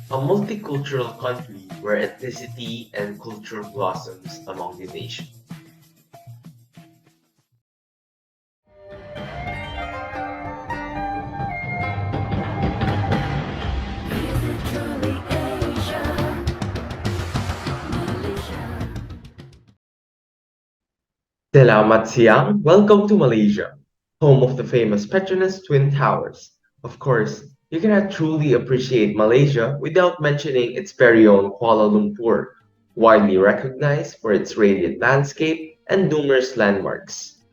a multicultural country where ethnicity and culture blossoms among the nation. Selamat siang, welcome to Malaysia, home of the famous Petronas Twin Towers. Of course, you cannot truly appreciate Malaysia without mentioning its very own Kuala Lumpur, widely recognized for its radiant landscape and numerous landmarks.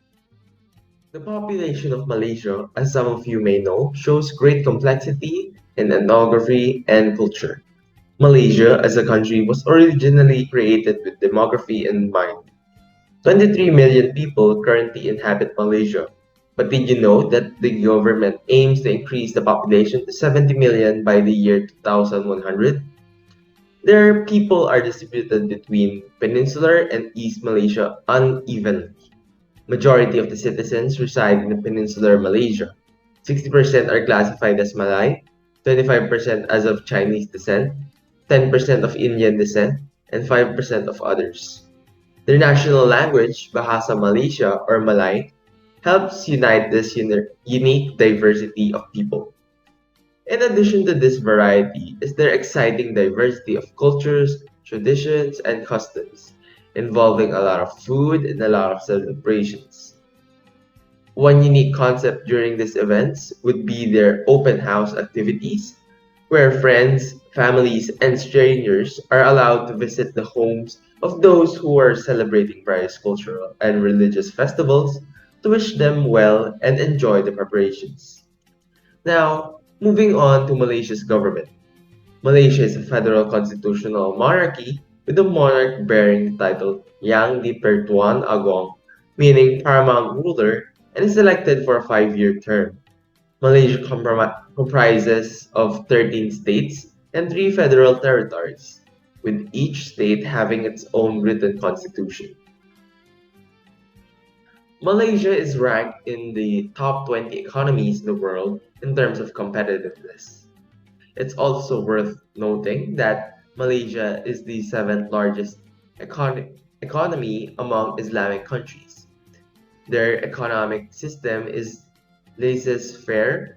The population of Malaysia, as some of you may know, shows great complexity in ethnography and culture. Malaysia as a country was originally created with demography in mind. 23 million people currently inhabit Malaysia, but did you know that the government aims to increase the population to 70 million by the year 2100? Their people are distributed between Peninsular and East Malaysia unevenly. Majority of the citizens reside in the Peninsular Malaysia. 60% are classified as Malay, 25% as of Chinese descent, 10% of Indian descent, and 5% of others. Their national language, Bahasa Malaysia or Malay, helps unite this unique diversity of people. In addition to this variety is their exciting diversity of cultures, traditions, and customs, involving a lot of food and a lot of celebrations. One unique concept during these events would be their open house activities, where friends, families, and strangers are allowed to visit the homes of those who are celebrating various cultural and religious festivals to wish them well and enjoy the preparations. Now, moving on to Malaysia's government. Malaysia is a federal constitutional monarchy with a monarch bearing the title Yang di Pertuan Agong, meaning paramount ruler, and is elected for a 5-year term. Malaysia comprises of 13 states and 3 federal territories, with each state having its own written constitution. Malaysia is ranked in the top 20 economies in the world in terms of competitiveness. It's also worth noting that Malaysia is the seventh largest economy among Islamic countries. Their economic system is laissez-faire.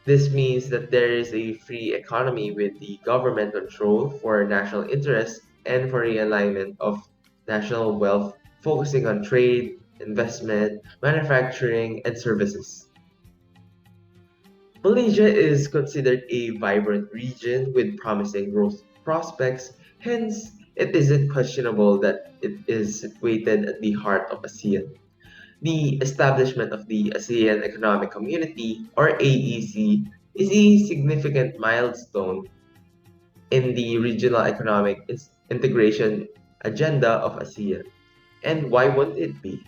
This means that there is a free economy with the government control for national interests and for realignment of national wealth, focusing on trade, investment, manufacturing, and services. Malaysia is considered a vibrant region with promising growth prospects, hence, it isn't questionable that it is situated at the heart of ASEAN. The establishment of the ASEAN Economic Community, or AEC, is a significant milestone in the regional economic integration agenda of ASEAN. And why wouldn't it be?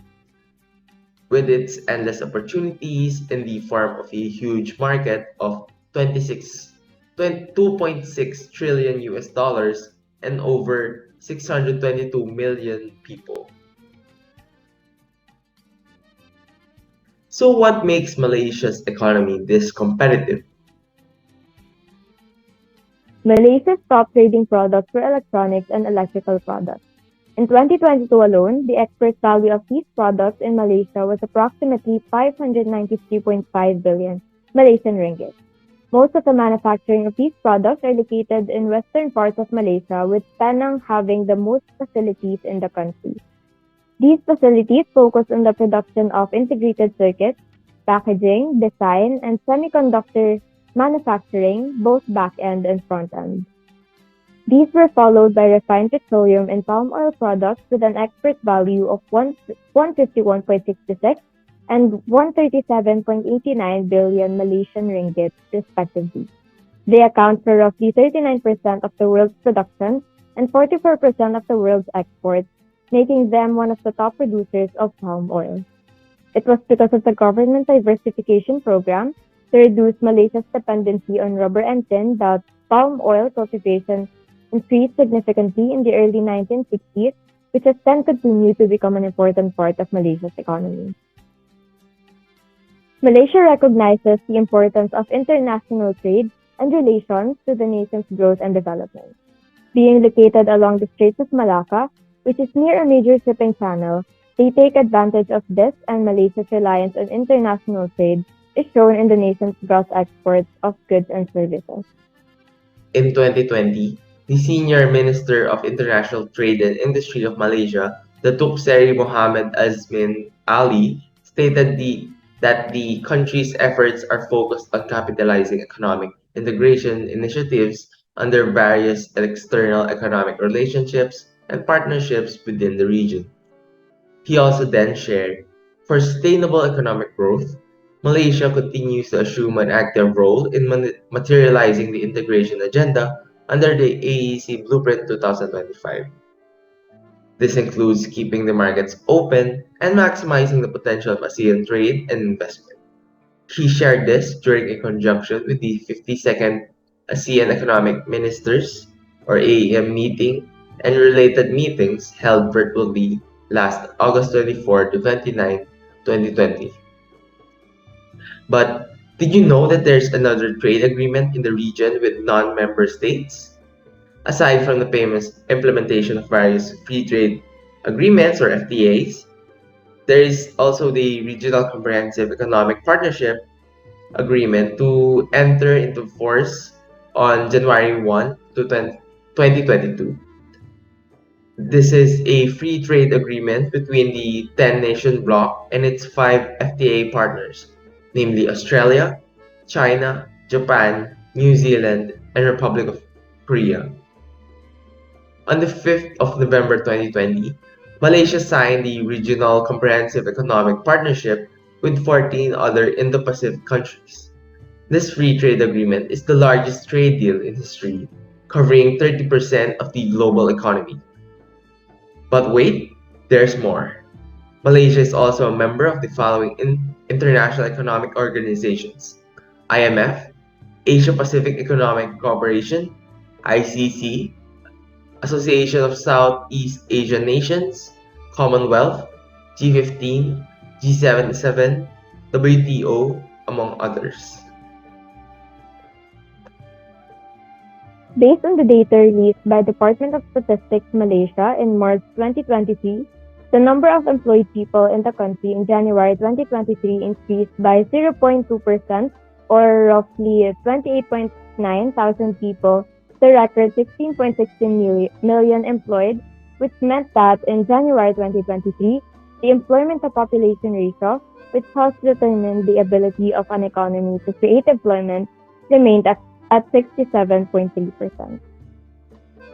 With its endless opportunities in the form of a huge market of 2.6 trillion US dollars and over 622 million people. So what makes Malaysia's economy this competitive? Malaysia's top trading products were electronics and electrical products. In 2022 alone, the export value of these products in Malaysia was approximately 593.5 billion Malaysian ringgit. Most of the manufacturing of these products are located in western parts of Malaysia, with Penang having the most facilities in the country. These facilities focus on the production of integrated circuits, packaging, design, and semiconductor manufacturing, both back-end and front-end. These were followed by refined petroleum and palm oil products with an export value of 151.66 and 137.89 billion Malaysian ringgit, respectively. They account for roughly 39% of the world's production and 44% of the world's exports, making them one of the top producers of palm oil. It was because of the government diversification program to reduce Malaysia's dependency on rubber and tin that palm oil cultivation increased significantly in the early 1960s, which has then continued to become an important part of Malaysia's economy. Malaysia recognizes the importance of international trade and relations to the nation's growth and development. Being located along the Straits of Malacca, which is near a major shipping channel, they take advantage of this, and Malaysia's reliance on international trade is shown in the nation's gross exports of goods and services. In 2020, the Senior Minister of International Trade and Industry of Malaysia, Datuk Seri Mohammed Azmin Ali, stated that the country's efforts are focused on capitalizing economic integration initiatives under various external economic relationships and partnerships within the region. He also then shared, for sustainable economic growth, Malaysia continues to assume an active role in materializing the integration agenda under the AEC Blueprint 2025. This includes keeping the markets open and maximizing the potential of ASEAN trade and investment. He shared this during a conjunction with the 52nd ASEAN Economic Ministers or AEM meeting and related meetings held virtually last August 24 to 29, 2020. But did you know that there's another trade agreement in the region with non-member states? Aside from the famous implementation of various free trade agreements or FTAs, there is also the Regional Comprehensive Economic Partnership Agreement to enter into force on January 1 to 2022. This is a free trade agreement between the 10 nation bloc and its 5 FTA partners, namely Australia, China, Japan, New Zealand, and Republic of Korea. On the 5th of November 2020, Malaysia signed the Regional Comprehensive Economic Partnership with 14 other Indo-Pacific countries. This free trade agreement is the largest trade deal in history, covering 30% of the global economy. But wait, there's more. Malaysia is also a member of the following international economic organizations: IMF, Asia Pacific Economic Cooperation, ICC, Association of Southeast Asian Nations, Commonwealth, G15, G77, WTO, among others. Based on the data released by Department of Statistics Malaysia in March 2023, the number of employed people in the country in January 2023 increased by 0.2% or roughly 28.9 thousand people to a record 16.16 million employed, which meant that in January 2023, the employment to population ratio, which helps determine the ability of an economy to create employment, remained at 67.3%.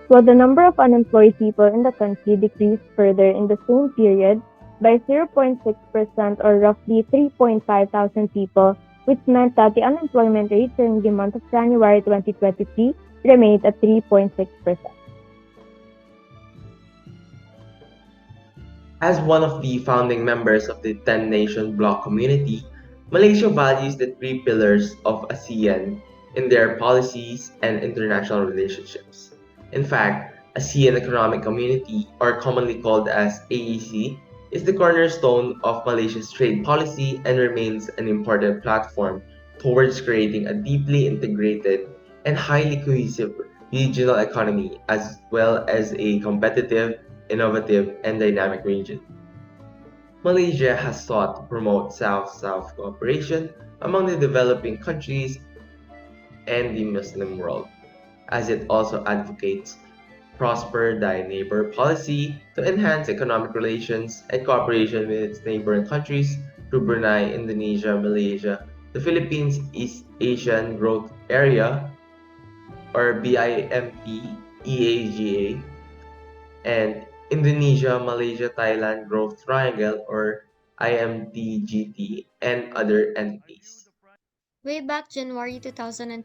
While the number of unemployed people in the country decreased further in the same period by 0.6% or roughly 3.5 thousand people, which meant that the unemployment rate during the month of January 2023 remained at 3.6%. As one of the founding members of the 10 nation bloc community, Malaysia values the three pillars of ASEAN in their policies and international relationships. In fact, ASEAN Economic Community, or commonly called as AEC, is the cornerstone of Malaysia's trade policy and remains an important platform towards creating a deeply integrated and highly cohesive regional economy as well as a competitive, innovative, and dynamic region. Malaysia has sought to promote South-South cooperation among the developing countries and the Muslim world, as it also advocates prosper thy neighbor policy to enhance economic relations and cooperation with its neighboring countries through Brunei, Indonesia, Malaysia, the Philippines East Asian Growth Area or BIMP, EAGA, and Indonesia, Malaysia, Thailand Growth Triangle or IMTGT, and other entities. Way back January 2010,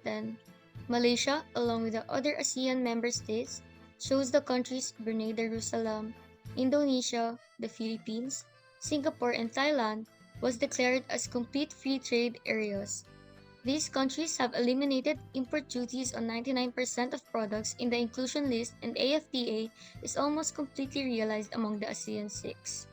Malaysia, along with the other ASEAN member states, chose the countries Brunei Darussalam, Indonesia, the Philippines, Singapore, and Thailand was declared as complete free trade areas. These countries have eliminated import duties on 99% of products in the inclusion list, and AFTA is almost completely realized among the ASEAN 6.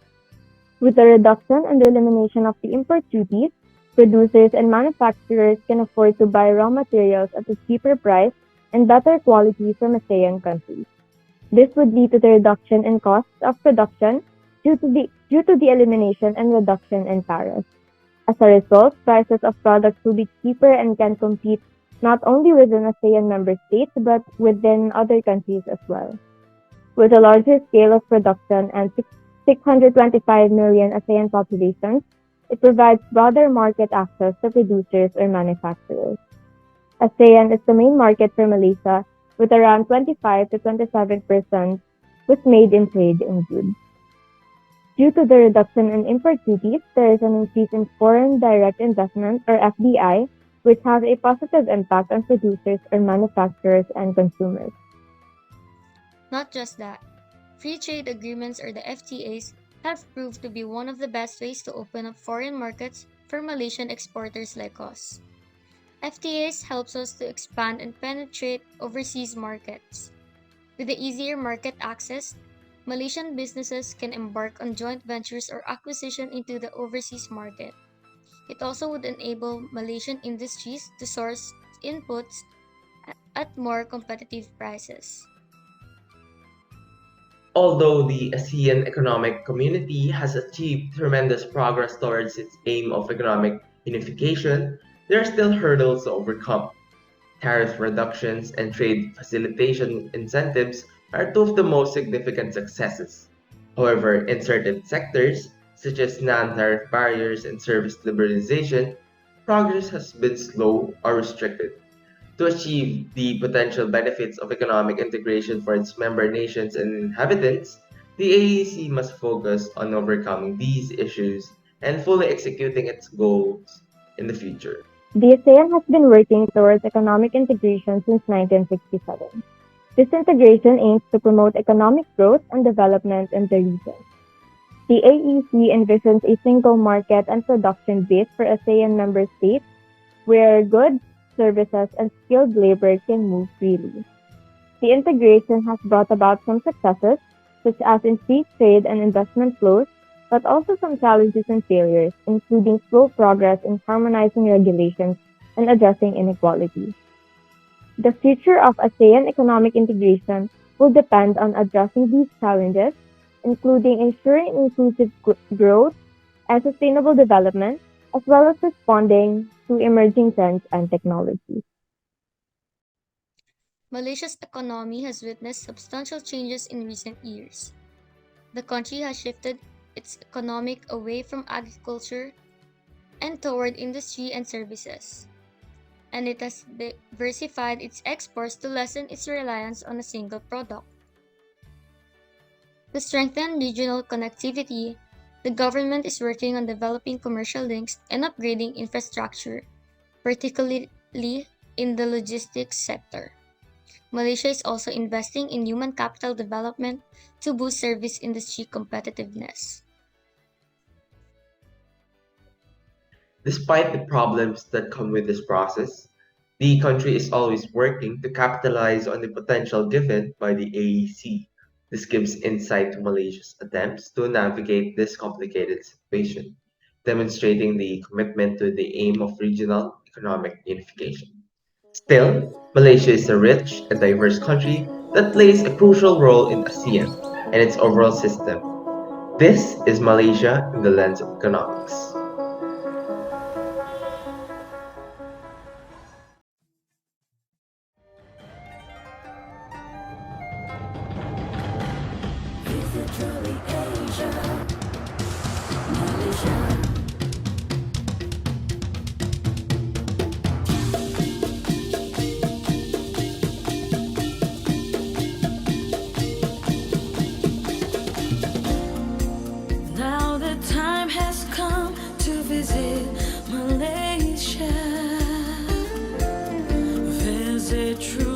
With the reduction and the elimination of the import duties, Producers and manufacturers can afford to buy raw materials at a cheaper price and better quality from ASEAN countries. This would lead to the reduction in costs of production due to the elimination and reduction in tariffs. As a result, prices of products will be cheaper and can compete not only within ASEAN member states but within other countries as well. With a larger scale of production and 625 million ASEAN populations, it provides broader market access to producers or manufacturers. ASEAN is the main market for Malaysia, with around 25 to 27% was made in trade in goods. Due to the reduction in import duties, there is an increase in foreign direct investment or FDI, which has a positive impact on producers or manufacturers and consumers. Not just that, free trade agreements or the FTAs have proved to be one of the best ways to open up foreign markets for Malaysian exporters like us. FTAs helps us to expand and penetrate overseas markets. With the easier market access, Malaysian businesses can embark on joint ventures or acquisition into the overseas market. It also would enable Malaysian industries to source inputs at more competitive prices. Although the ASEAN Economic Community has achieved tremendous progress towards its aim of economic unification, there are still hurdles to overcome. Tariff reductions and trade facilitation incentives are two of the most significant successes. However, in certain sectors, such as non-tariff barriers and service liberalization, progress has been slow or restricted. To achieve the potential benefits of economic integration for its member nations and inhabitants, the AEC must focus on overcoming these issues and fully executing its goals in the future. The ASEAN has been working towards economic integration since 1967. This integration aims to promote economic growth and development in the region. The AEC envisions a single market and production base for ASEAN member states where goods, services, and skilled labor can move freely. The integration has brought about some successes, such as increased trade and investment flows, but also some challenges and failures, including slow progress in harmonizing regulations and addressing inequality. The future of ASEAN economic integration will depend on addressing these challenges, including ensuring inclusive growth and sustainable development, as well as responding to emerging trends and technologies. Malaysia's economy has witnessed substantial changes in recent years. The country has shifted its economic away from agriculture and toward industry and services, and it has diversified its exports to lessen its reliance on a single product. To strengthen regional connectivity, the government is working on developing commercial links and upgrading infrastructure, particularly in the logistics sector. Malaysia is also investing in human capital development to boost service industry competitiveness. Despite the problems that come with this process, the country is always working to capitalize on the potential given by the AEC. This gives insight to Malaysia's attempts to navigate this complicated situation, demonstrating the commitment to the aim of regional economic unification. Still, Malaysia is a rich and diverse country that plays a crucial role in ASEAN and its overall system. This is Malaysia in the lens of economics. Now the time has come to visit Malaysia. Visit true